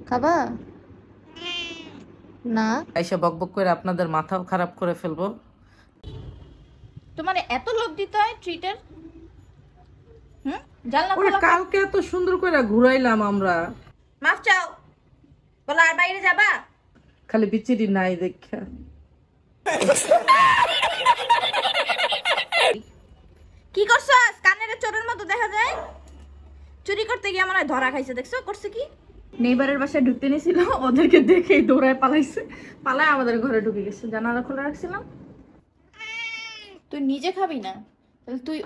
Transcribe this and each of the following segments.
খাবা না? এসে বকবক করে আপনাদের মাথাও খারাপ করে ফেলবো। তোমার এত লোভ দিতে হয় ট্রিটের? জানলা ওরে খোলা। কালকে এত সুন্দর করে ঘুরাইলাম আমরা। মাফ চাও, বলো আর বাইরে যাবা? খালি বিচিরি নাই দেখা। কি করছো? কানের চোরের মতো দেখা যায়। চুরি করতে গিয়ে মনে হয় ধরা খাইছে, দেখছো করছে কি? নেইবারের বাসায় ঢুকতে নিয়েছিল, ওদেরকে দেখেই দৌড়ায় পালাইছে, পালায় আমাদের ঘরে ঢুকে গেছে। জানালা খোলা রাখছিলাম। তুই নিজে খাবি না, তাহলে তুই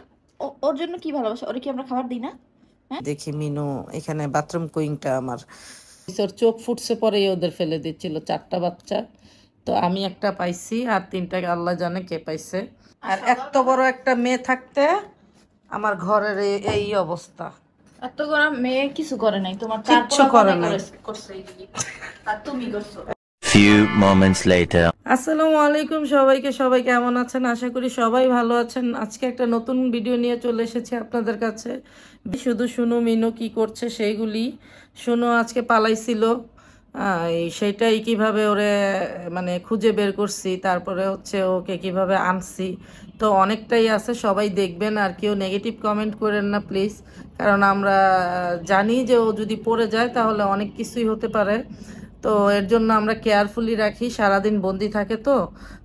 ওর জন্য কি ভালোবাসা? ওরে কি আমরা খাবার দিই না? দেখি মিনু এখানে বাথরুম কুইংটা আমার ওর চোখ ফুটছে, পরেই ওদের ফেলে দিচ্ছিল 4টা বাচ্চা। তো আমি একটা পাইছি আর 3টা আল্লাহ জানে কে পাইছে। আর এত বড় একটা মেয়ে থাকতে আমার ঘরের এই অবস্থা। এত করে মেয়ে কিছু করে নাই, তোমার কিচ্ছু করে নাই। করছে আর তুমি করছো। Few moments later. আসসালামু আলাইকুম সবাইকে, সবাই কেমন আছেন? আশা করি সবাই ভালো আছেন। আজকে একটা নতুন ভিডিও নিয়ে চলে এসেছি আপনাদের কাছে। শুধু শুনু মিনু কি করছে সেইগুলি। শুনু আজকে পালাইছিল, সেইটাই কিভাবে ওরে মানে খুঁজে বের করছি, তারপরে হচ্ছে ওকে কিভাবে আনছি। তো অনেকটাই আছে, সবাই দেখবেন আর কেউ নেগেটিভ কমেন্ট করেন না প্লিজ, কারণ আমরা জানি যে ও যদি পড়ে যায় তাহলে অনেক কিছুই হতে পারে। তো এর জন্য আমরা কেয়ারফুলি রাখি, সারাদিন বন্দি থাকে তো।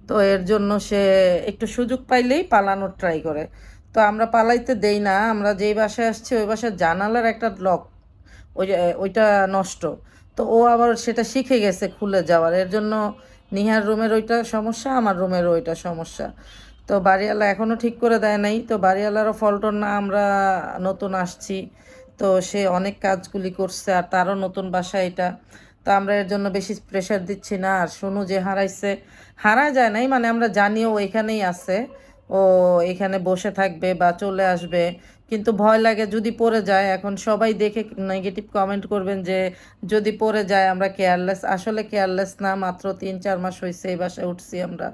তো এর জন্য সে একটু সুযোগ পাইলেই পালানোর ট্রাই করে। তো আমরা পালাইতে দেই না। আমরা যেই বাসায় আসছি ওই বাসার জানালার একটা লক, ওইটা নষ্ট। তো ও আবার সেটা শিখে গেছে খুলে যাওয়ার। এর জন্য নিহার রুমের ওইটা সমস্যা, আমার রুমের ওইটা সমস্যা। তো বাড়িওয়ালা এখনও ঠিক করে দেয় নাই। তো বাড়িওয়ালারও ফল্টন না, আমরা নতুন আসছি, তো সে অনেক কাজগুলি করছে আর তারও নতুন বাসা এটা। তো আমরা এর জন্য বেশি প্রেশার দিচ্ছি না। আর শুনু যে হারাইছে, হারা যায় নাই, মানে আমরা জানিও এখানেই আছে, ও এখানে বসে থাকবে বা চলে আসবে, কিন্তু ভয় লাগে যদি পড়ে যায়। এখন সবাই দেখে নেগেটিভ কমেন্ট করবেন যে যদি পড়ে যায় আমরা কেয়ারলেস। আসলে কেয়ারলেস না, মাত্র 3-4 মাস হয়েছে এই বাসায় উঠছি আমরা।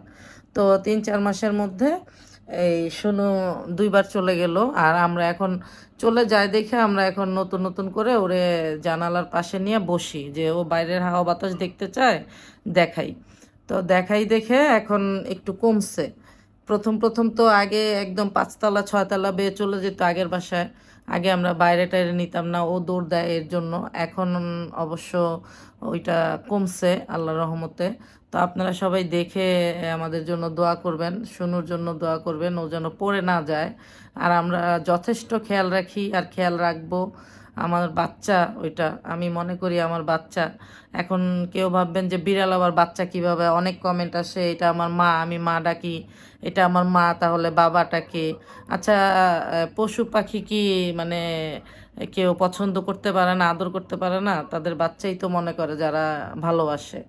তো 3-4 মাসের মধ্যে এই শুনু 2বার চলে গেল। আর আমরা এখন চলে যায় দেখে আমরা এখন নতুন নতুন করে ওরে জানালার পাশে নিয়ে বসি, যে ও বাইরের হাওয়া বাতাস দেখতে চায়, দেখাই। তো দেখাই দেখে এখন একটু কমছে। প্রথম প্রথম তো আগে একদম 5তলা 6তলা বেয়ে চলে যেত আগের বাসায়। আগে আমরা বাইরে টাইরে নিতাম না, ও দৌড় দেয় এর জন্য। এখন অবশ্য ওইটা কমছে আল্লাহর রহমতে। তো আপনারা সবাই দেখে আমাদের জন্য দোয়া করবেন, শুনুর জন্য দোয়া করবেন, ও যেন পড়ে না যায়। আর আমরা যথেষ্ট খেয়াল রাখি আর খেয়াল রাখবো। আমার বাচ্চা ওইটা, আমি মনে করি আমার বাচ্চা। এখন কেউ ভাববেন যে বিড়াল আবার বাচ্চা কিভাবে, অনেক কমেন্ট আসে এটা আমার মা, আমি মা ডাকি, এটা আমার মা, তাহলে বাবাটাকে। আচ্ছা, পশু পাখি কি মানে কেউ পছন্দ করতে পারে না, আদর করতে পারে না? তাদের বাচ্চাই তো মনে করে যারা ভালোবাসে।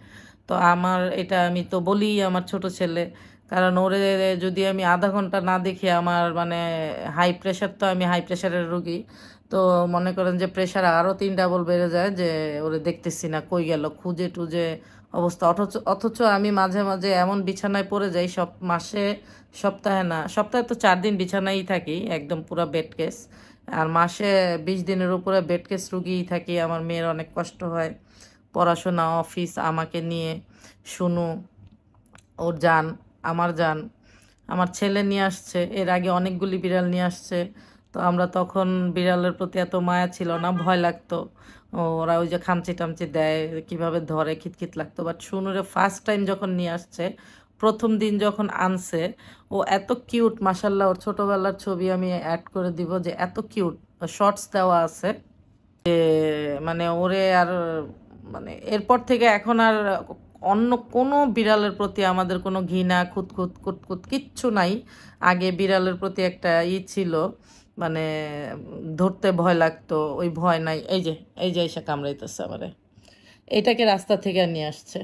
তো আমার এটা আমি তো বলি আমার ছোট ছেলে, কারণ ওরে যদি আমি আধা ঘন্টা না দেখি আমার মানে হাই প্রেশার, তো আমি হাই প্রেশারের রোগী। তো মনে করেন যে প্রেশার আরও 3 ডাবল বেড়ে যায়, যে ওরে দেখতেছি না কই গেল, খুঁজে টুজে অবস্থা। অথচ অথচ আমি মাঝে মাঝে এমন বিছানায় পড়ে যাই, সব মাসে, সপ্তাহে না, সপ্তাহে তো 4 দিন বিছানায় থাকি, একদম পুরো বেড কেস। আর মাসে 20 দিনের উপরে বেড কেস রুগীই থাকি। আমার মেয়ের অনেক কষ্ট হয়, পড়াশোনা, অফিস, আমাকে নিয়ে। শুনু ওর জান, আমার জান। আমার ছেলে নিয়ে আসছে, এর আগে অনেকগুলি বিড়াল নিয়ে আসছে। তো আমরা তখন বিড়ালের প্রতি এত মায়া ছিল না, ভয় লাগতো। ওরা ওই যে খামচি টামচি দেয়, কিভাবে ধরে, খিটখিট লাগতো। বাট শুনুরে ফার্স্ট টাইম যখন নিয়ে আসছে, প্রথম দিন যখন আনছে, ও এত কিউট, মাসাল্লাহ। ওর ছোটোবেলার ছবি আমি অ্যাড করে দিব, যে এত কিউট, শর্টস দেওয়া আছে। মানে ওরে আর মানে এরপর থেকে এখন আর অন্য কোনো বিড়ালের প্রতি আমাদের কোনো ঘৃণা, খুঁতখুত কুতকুত কিচ্ছু নাই। আগে বিড়ালের প্রতি একটা ছিল, মানে ধরতে ভয় লাগতো, ওই ভয় নাই। এই যে এসে কামড়াইতেছে আমারে। এটাকে রাস্তা থেকে নিয়ে আসছে,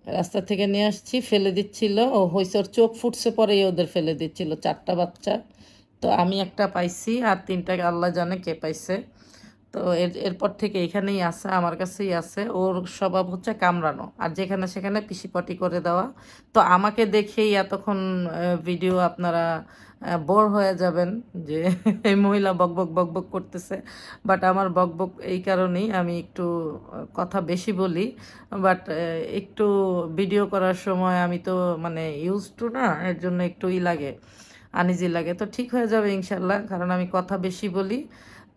রাস্তা থেকে নিয়ে আসছি, ফেলে দিচ্ছিল। ও হয়েছে ওর চোখ ফুটছে, পরেই ওদের ফেলে দিচ্ছিল 4টা বাচ্চা। তো আমি একটা পাইছি আর 3টা আল্লাহ জানে কে পাইছে। তো এরপর থেকে এখানেই আছে, আমার কাছেই আছে। ওর স্বভাব হচ্ছে কামড়ানো, আর যেখানে সেখানে পিসিপটি করে দেওয়া। তো আমাকে দেখেই এতক্ষণ ভিডিও আপনারা বোর হয়ে যাবেন যে এই মহিলা বকবক বকবক করতেছে। বাট আমার বকবক এই কারণেই, আমি একটু কথা বেশি বলি। বাট একটু ভিডিও করার সময় আমি তো মানে ইউজ টু না, এর জন্য একটু লাগে, আনইজি লাগে। তো ঠিক হয়ে যাবে ইনশাল্লাহ, কারণ আমি কথা বেশি বলি।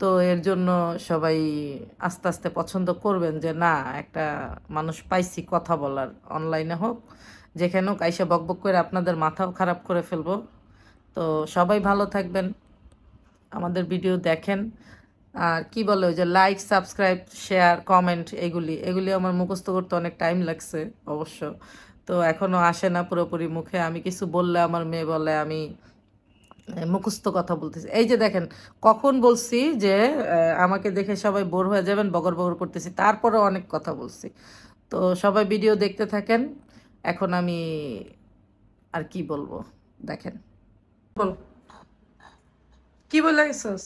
তো এর জন্য সবাই আস্তে আস্তে পছন্দ করবেন যে না, একটা মানুষ পাইছি কথা বলার, অনলাইনে হোক যেখানে হোক, আইসা বকবক করে আপনাদের মাথাও খারাপ করে ফেলবো। তো সবাই ভালো থাকবেন, আমাদের ভিডিও দেখেন। আর কি বলে ওই যে লাইক, সাবস্ক্রাইব, শেয়ার, কমেন্ট, এগুলি আমার মুখস্থ করতে অনেক টাইম লাগছে অবশ্য। তো এখনো আসে না পুরোপুরি মুখে। আমি কিছু বললে আমার মেয়ে বলে আমি মুখস্থ কথা বলতেছি। এই যে দেখেন, কখন বলছি যে আমাকে দেখে সবাই বোর হয়ে যাবেন, বগর বগর করতেছি, তারপরে অনেক কথা বলছি। তো সবাই ভিডিও দেখতে থাকেন। এখন আমি আর কি বলবো দেখেন। বল, কি বলে গেছিস?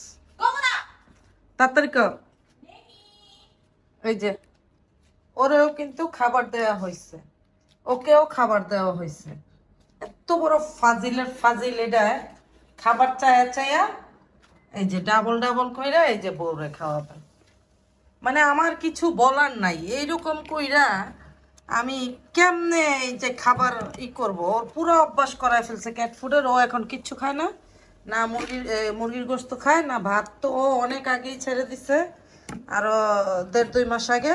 তাড়াতাড়ি কর। এই যে ওরেও কিন্তু খাবার দেওয়া হয়েছে, ওকেও খাবার দেওয়া হয়েছে। এত বড় ফাজিলের ফাজিল এটা, খাবার চায়া চায়া এই যে ডাবল ডাবল কইরা এই যে বউরে খাওয়াবে। মানে আমার কিছু বলার নাই, এইরকম কইরা আমি কেমনে এই যে খাবার করব। ওর পুরো অভ্যাস করায় ফেলছে ক্যাট ফুডের। ও এখন কিচ্ছু খায় না, না মুরগির গোস্ত খায় না ভাত। তো ও অনেক আগেই ছেড়ে দিছে, আরো 1.5-2 মাস আগে।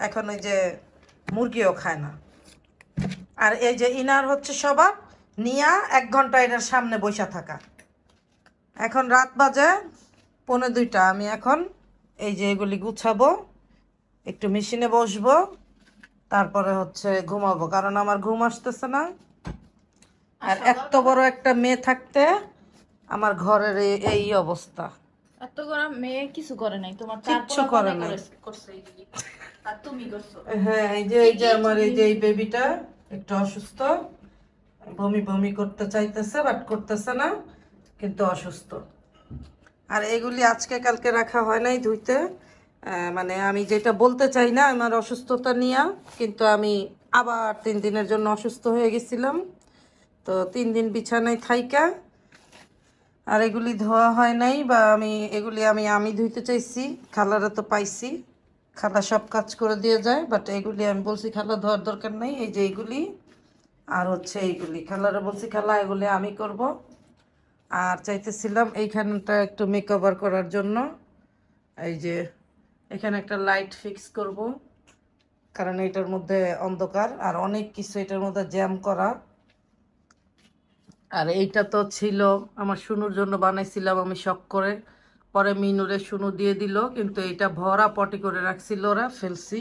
এখন ওই যে মুরগিও খায় না। আর এই যে ইনার হচ্ছে স্বভাব নিয়া 1 ঘন্টা এটার সামনে বসা থাকা। এখন রাত বাজে 1:45। আমি এখন এই যে এগুলি গুছাবো, একটু মেশিনে বসবো, তারপরে হচ্ছে ঘুমাবো, কারণ আমার ঘুম আসতেছে না। আর এত বড় একটা মেয়ে থাকতে আমার ঘরের এই অবস্থা। এত গরম মেয়ে কিছু করে নাই, তোমার কিচ্ছু করে নাই। করছে এগুলি। আর তুমি করছো। হ্যাঁ, এই যে আমার এই বেবিটা একটু অসুস্থ, বমি বমি করতে চাইতেছে বাট করতেছে না, কিন্তু অসুস্থ। আর এগুলি আজকে কালকে রাখা হয় নাই ধুইতে। মানে আমি যেটা বলতে চাই না আমার অসুস্থতা নিয়ে, কিন্তু আমি আবার 3 দিনের জন্য অসুস্থ হয়ে গেছিলাম। তো 3 দিন বিছানায় থাইকা আর এগুলি ধোয়া হয় নাই, বা আমি ধুইতে চাইছি। খালারা তো পাইছি, খালা সব কাজ করে দিয়ে যায়, বাট এগুলি আমি বলছি খালা ধোয়ার দরকার নাই। এই যে এইগুলি আর হচ্ছে এইগুলি খালারা বলছি খালা এগুলি আমি করব। আর চাইতেছিলাম এইখানটা একটু মেকওভার করার জন্য, এই যে এখানে একটা লাইট ফিক্স করব, কারণ এটার মধ্যে অন্ধকার আর অনেক কিছু এটার মধ্যে জ্যাম করা। আর এইটা তো ছিল আমার শুনুর জন্য বানাইছিলাম আমি শখ করে, পরে মিনুরে শুনু দিয়ে দিল, কিন্তু এটা ভরা পটি করে রাখছিল ওরা, ফেলছি।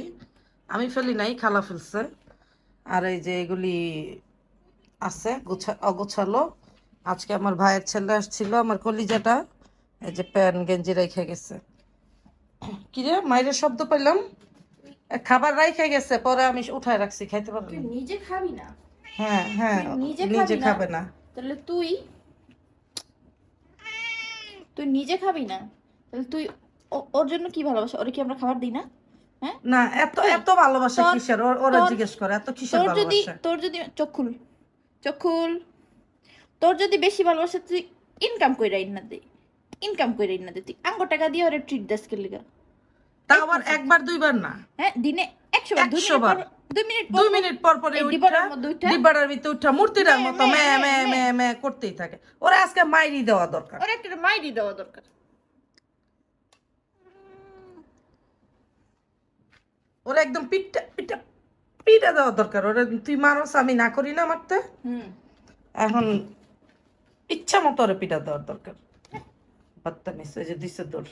আমি ফেলি নাই, খালা ফেলছে। আর এই যে এগুলি আছে অগোছালো। আজকে আমার ভাইয়ের ছেলে আসছিল, আমার কলিজাটা এই যে প্যান্ট গেঞ্জি রেখে গেছে। কিরে মায়ের শব্দ পেলাম, খাবার রাইখে গেছে, পরে আমি উঠায় রাখছি, খাইতে পারবো তুই নিজে খাবি না? হ্যাঁ হ্যাঁ, নিজে খাবে না। তাহলে তুই নিজে খাবি না, তাহলে তুই ওর জন্য কি ভালোবাসা? ওরে কি আমরা খাবার দিই না? হ্যাঁ না, এত এত ভালোবাসা কিসের? ওরা জিজ্ঞেস করে এত কিসের ভালোবাসা? তোর যদি চোখ খুল, তোর যদি বেশি ভালোবাসা তুই ইনকাম কইরা না দে তুই আঙ্গ টাকা দিয়ে ওরে ট্রিট দেস কে লিগা। তা আবার একবার দুইবার না, হ্যাঁ দিনে 100 বার, 2 মিনিট পর পরে ডিব্বাটার ভিতরে উঠা মূর্তিটার মতো মে মে মে মে করতেই থাকে। ওরা আজকে মাইরি দেওয়া দরকার, ওরা একটা মাইরি দেওয়া দরকার। ওরা একদম পিঠা পিঠা পিঠা দেওয়া দরকার। ওরা তুই মারস, আমি না করি না মারতে, এখন ইচ্ছা মতো ওরা পিঠা দেওয়ার দরকার। বাত্তা নিশ্চয় যে দিছে তোর।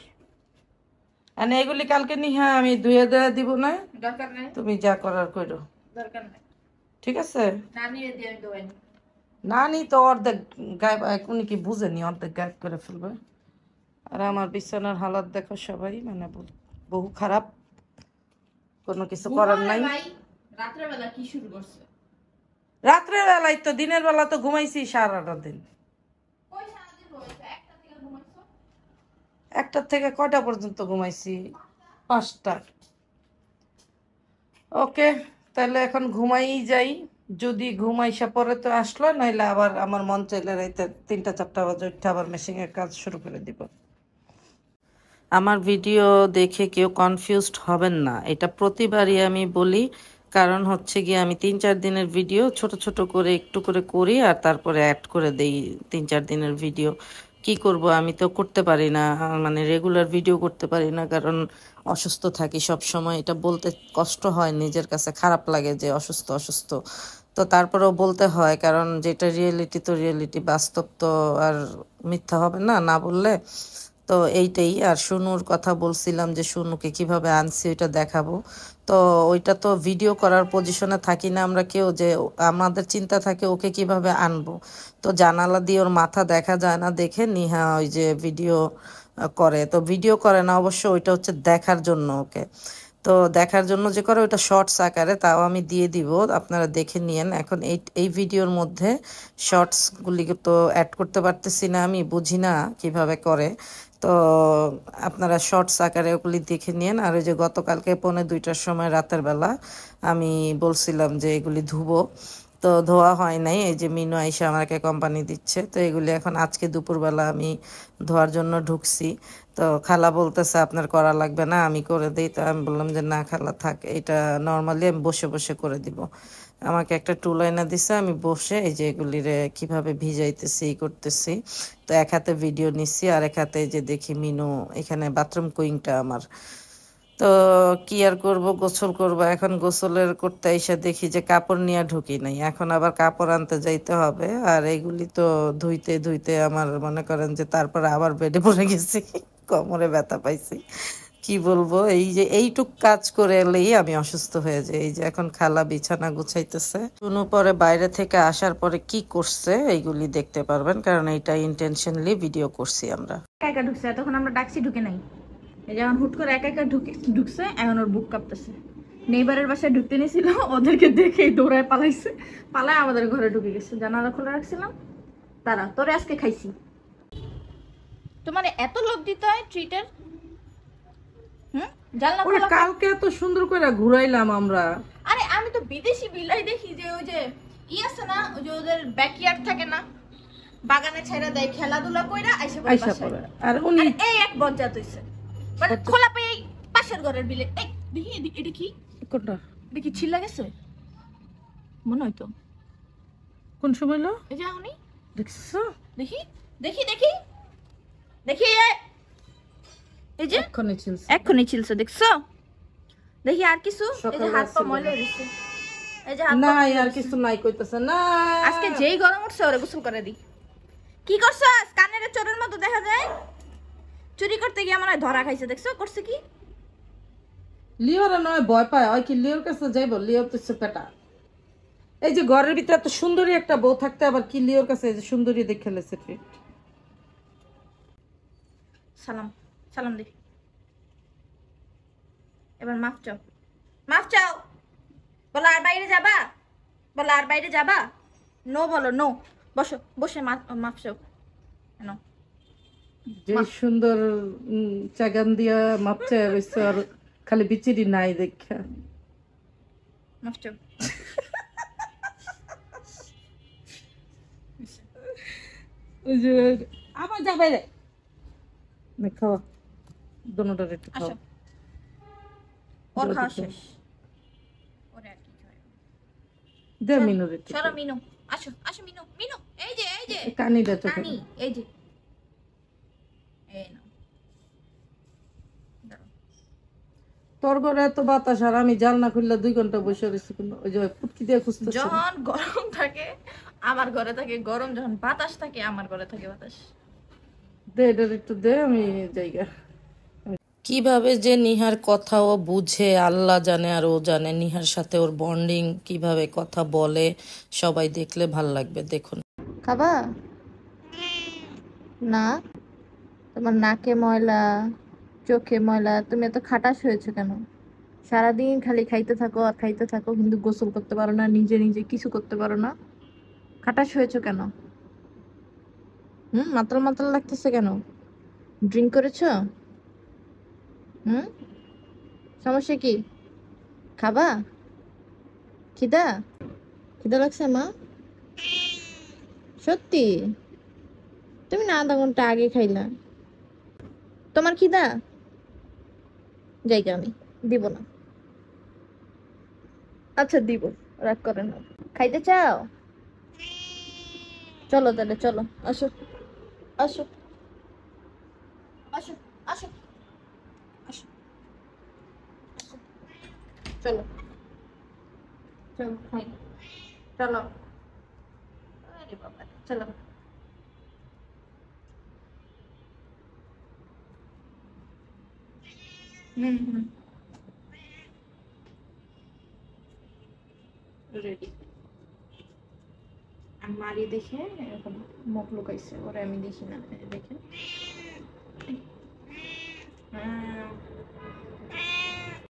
আর এগুলি কালকে নিহা আমি ধুয়ে দেওয়া দিব না, দরকার নাই, তুমি যা করার করো, দরকার নাই। ঠিক আছে? নানিরে দিয়ে আমি দোয়াই। নানি তো অর্ধেক গায়েব, উনি কি বুঝেনি, অর্ধেক গায়েব করে ফেলবে। আর আমার বিছানার হালাত দেখো সবাই, মানে বহু খারাপ, কোনো কিছু করার নাই। রাত্রে বেলা কি শুরু করছে? রাত্রে বেলায় তো, দিনের বেলা তো ঘুমাইছি সারাটা দিন। 1টা থেকে কয়টা পর্যন্ত ঘুমাইছি? 5টা। ওকে, তাহলে এখন ঘুমাই যাই। যদি ঘুমাইসা পরে তো আসলো, নাইলে আবার আমার মন চাইলে রাইতে 3টা 4টা বাজে উঠে আবার মেশিনের কাজ শুরু করে দিব। আমার ভিডিও দেখে কেউ কনফিউজড হবেন না, এটা প্রতিবারই আমি বলি। কারণ হচ্ছে গিয়ে আমি 3-4 দিনের ভিডিও ছোট ছোট করে একটু করে করি, আর তারপরে অ্যাড করে দেই 3-4 দিনের ভিডিও। কি করব, আমি তো করতে পারি না, মানে রেগুলার ভিডিও করতে পারি না, কারণ অসুস্থ থাকি সব সময়। এটা বলতে কষ্ট হয়, নিজের কাছে খারাপ লাগে যে অসুস্থ অসুস্থ, তো তারপরেও বলতে হয়, কারণ যেটা রিয়েলিটি তো রিয়েলিটি, বাস্তব তো আর মিথ্যা হবে না না বললে। তো এইটাই। আর শুনুর কথা বলছিলাম যে শুনুকে কিভাবে আনছি ওইটা দেখাবো। তো ওইটা তো ভিডিও করার পজিশনে থাকি না আমরা কেউ, যে আমাদের চিন্তা থাকে ওকে কিভাবে আনবো। তো জানালা দিয়ে ওর মাথা দেখা যায় না দেখে নিহা ওই যে ভিডিও করে, তো ভিডিও করে না অবশ্য, ওইটা হচ্ছে দেখার জন্য ওকে। তো দেখার জন্য যে করে ওইটা শর্টস আকারে, তাও আমি দিয়ে দিব, আপনারা দেখে নিয়েন। এখন এই এই ভিডিওর মধ্যে শর্টসগুলিকে তো অ্যাড করতে পারতেছি না, আমি বুঝি না কিভাবে করে। তো আপনারা শর্টস আকারে ওগুলি দেখে নিন। আর ওই যে গতকালকে 2:45-র সময় রাতের বেলা আমি বলছিলাম যে এগুলি ধুবো, তো ধোয়া হয় নাই। এই যে মিনু আইসা আমাকে কোম্পানি দিচ্ছে, তো এগুলি এখন আজকে দুপুরবেলা আমি ধোয়ার জন্য ঢুকছি। তো খালা বলতেছে আপনার করা লাগবে না, আমি করে দিই। তো আমি বললাম যে না খালা থাক, এটা নর্মালি আমি বসে বসে করে দিব। আমাকে একটা টুল আইনা দিছে, আমি বসে এই যে এগুলিরে কিভাবে ভিজাইতেছি ই করতেছি। তো এক হাতে ভিডিও নিচ্ছি, আর এক হাতে এই যে দেখি মিনু এখানে বাথরুম কুইংটা আমার। তো কি আর করব, গোসল করব। এখন গোসলের করতে এসে দেখি যে কাপড় নিয়ে ঢুকি নাই, এখন আবার কাপড় আনতে যাইতে হবে। আর এইগুলি তো ধুইতে ধুইতে আমার মনে করেন যে তারপরে আবার বেডে পড়ে গেছি, কোমরে ব্যথা পাইছি। কি বলবো, এই যে এইটুক কাজ করে এলেই আমি অসুস্থ হয়ে যাই। এই যে এখন খালা বিছানা গুছাইতেছে। শুনু পরে বাইরে থেকে আসার পরে কি করছে এইগুলি দেখতে পারবেন, কারণ এইটা ইন্টেনশনলি ভিডিও করছি আমরা। একা একা ঢুকছে, তখন আমরা ডাকছি ঢুকে নাই। এই যেমন হুট করে একা একা ঢুকছে, এখন ওর বুক কাঁপতেছে। নেইবারের বাসায় ঢুকতে নিয়েছিল, ওদেরকে দেখেই দৌড়ায় পালাইছে, পালায় আমাদের ঘরে ঢুকে গেছে। জানালা খোলা রাখছিলাম, তারা তোরে আজকে খাইছি। তোমার এত লোভ দিতে হয় ট্রিটের? জানলা খোলা। কালকে এত সুন্দর করে ঘুরাইলাম আমরা। আরে আমি তো বিদেশি বিলাই দেখি যে ওই যে ই আছে না, ওই যে ওদের ব্যাকইয়ার্ড থাকে না, বাগানে ছেড়ে দেয় খেলাধুলা কইরা আইসা পড়ে। আর উনি এই এক বজ্জাত হইছে, মানে খোলা পেয়ে পাশের ঘরের বিলে। এই দেখি এটা কি, কোনটা দেখি ছিলা গেছে মনে হইতো। কোন সময় লো এই যে এখনই দেখছো? দেখি দেখি দেখি দেখি, এই যে এক্ষুনি ছিলছে, দেখছো? দেখি আর কিছু, এই যে হাত পা ময়লা হইছে, এই যে হাত পা নাই আর কিছু নাই কইতাছে না। আজকে যেই গরম উঠছে ওরে গোসল করে দি। কি করছস? কানের চোরের মতো দেখা যায়। চুরি করতে গিয়ে মনে হয় ধরা খাইছে, দেখছো করছে কি? লিওরা নয় ভয় পায়, ওই কি লিওর কাছে যাইব? লিওর তো পেটা। এই যে ঘরের ভিতরে এত সুন্দরী একটা বউ থাকতে আবার কি লিওর কাছে এই যে সুন্দরী দেখে লেছে ট্রিট। সালাম সালাম দে, এবার মাফ চাও, মাফ চাও। বলো আর বাইরে যাবা, বলো আর বাইরে যাবা। নো বলো নো, বসো, বসে মাফ চাও। কেন যে সুন্দর চাগান দিয়া মাপচা রইছে, আর খালি বিচিরি নাই দেখা। মাফ চাও। ওই যে আবার যাবে রে না, খাওয়া দোনোটা একটু খাও। আসো, ওর খাওয়া শেষ, ওরে আর কি খাওয়াই। দে মিনু রে সরো মিনু, আসো আসো মিনু, মিনু এই যে কানি দে তো, কানি এই যে, এই নাও। তোর ঘরে এত বাতাস আর আমি জানলা খুললে 2 ঘন্টা বসে রয়েছি, ওই যে ফুটকি দিয়ে খুঁজতেছি। যখন গরম থাকে আমার ঘরে থাকে গরম, যখন বাতাস থাকে আমার ঘরে থাকে বাতাস। দে এটা একটু দে, আমি জায়গা। কিভাবে যে নিহার কথা ও বুঝে আল্লাহ জানে, আর ও জানে নিহার সাথে ওর বন্ডিং কিভাবে, কথা বলে, সবাই দেখলে ভাল লাগবে। দেখুন। খাবা না? তোমার নাকে ময়লা, চোখে ময়লা, তুমি এত খাটাস হয়েছে কেন? সারাদিন খালি খাইতে থাকো আর খাইতে থাকো, কিন্তু গোসল করতে পারো না, নিজে নিজে কিছু করতে পারো না। খাটাস হয়েছে কেন? মাতাল মাতাল লাগতেছে কেন? ড্রিঙ্ক করেছো? হুম, সমস্যা কি? খাবা? খিদা খিদা লাগছে মা? সত্যি? তুমি না আধা ঘন্টা আগে খাইলা। তোমার খিদা? জায়গা আমি দিব না। আচ্ছা দিব, রাগ করে না। খাইতে চাও? চলো তাহলে, চলো, আসো আসো আসো আসো আসো, চলো চলো খাই, চলো। আরে বাবা, চলো। হুম, রেডি। আমারই দেখে এরকম মুখ লুকাইছে, ওরে আমি দেখি না, এই দেখেন। হ্যাঁ,